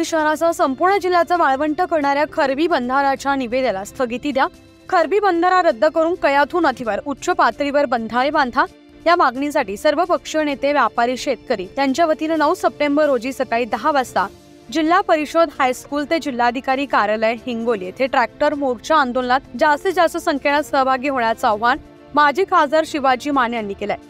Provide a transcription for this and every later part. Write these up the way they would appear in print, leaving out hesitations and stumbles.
हिंगोली शहरासह संपूर्ण जिल्ह्याचा वाळवंट करणाऱ्या खरबी बंधाराच्या निविदेला स्थगिती द्या। खरबी बंधारा रद्द करून कयाथू नदीवर उच्च पातळीवर बंधारे बांधा या मागणीसाठी सर्व पक्षीय नेते, व्यापारी, शेतकरी यांच्या वतीने 9 सप्टेंबर रोजी सकाळी 10 वाजता जिल्हा परिषद हायस्कूल ते जिल्हाधिकारी कार्यालय हिंगोली येथे ट्रॅक्टर मोर्चा आंदोलनात जास्तीत जास्त संख्येने सहभागी होण्याचं आवाहन माजी खासदार शिवाजी माने यांनी केलंय।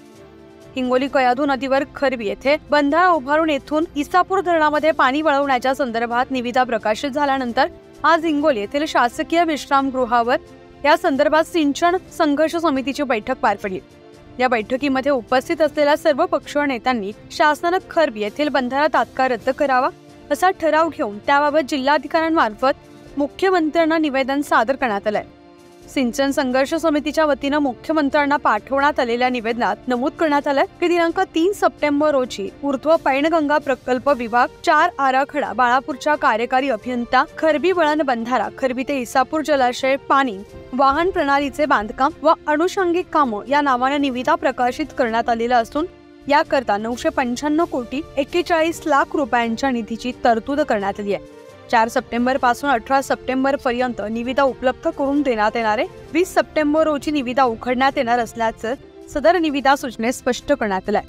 हिंगोली कयाधू नदीवर खरबी येथे बंधारा उभारून येथून इसापूर धरणामध्ये पाणी वळवण्याच्या संदर्भात निविदा प्रकाशित झाल्यानंतर आज हिंगोली येथील शासकीय विश्रामगृहावर या संदर्भात सिंचन संघर्ष समितीची बैठक पार पडली। या बैठकीमध्ये उपस्थित असलेल्या सर्व पक्षीय नेत्यांनी शासनाने खरबी येथील बंधारा तात्काळ रद्द करावा असा ठराव घेऊन त्याबाबत जिल्हाधिकाऱ्यांमार्फत मुख्यमंत्र्यांना निवेदन सादर करण्यात आलंय। सिंचन संघर्ष समितीच्या वतीने मुख्यमंत्र्यांना पाठवण्यात आलेल्या निवेदनात नमूद करण्यात आलंय की दिनांक 3 सप्टेंबर रोजी ऊर्ध्व पैनगंगा प्रकल्प विभाग 4 आराखडा बाळापूरच्या कार्यकारी अभियंता खरबी वळण बंधारा, खरबी ते इसापूर जलाशय पाणी वाहन प्रणालीचे बांधकाम व अनुषंगिक कामं या नावाने निविदा प्रकाशित करण्यात आलेला असून याकरता 995 कोटी 41 लाख रुपयांच्या निधीची तरतूद करण्यात आली आहे। 4 सप्टेंबर पासून 18 सप्टेंबर पर्यंत निविदा उपलब्ध करून देण्यात येणार आहे। 20 सप्टेंबर रोजी निविदा उघडण्यात येणार असल्याचं सदर निविदा सूचनेत स्पष्ट करण्यात आलंय।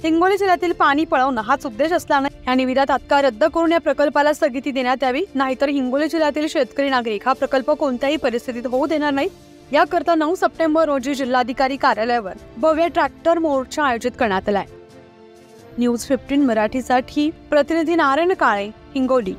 हिंगोली जिल्ह्यातील पाणी पळवणं हाच उद्देश असल्याने या निविदा तात्काळ रद्द करून या प्रकल्पाला स्थगिती देण्यात यावी, नाहीतर हिंगोली जिल्ह्यातील शेतकरी नागरिक हा प्रकल्प कोणत्याही परिस्थितीत होऊ देणार नाही। याकरता 9 सप्टेंबर रोजी जिल्हाधिकारी कार्यालयावर भव्य ट्रॅक्टर मोर्चा आयोजित करण्यात आलाय। न्यूज 15 मराठीसाठी प्रतिनिधी नारायण काळे, हिंगोली।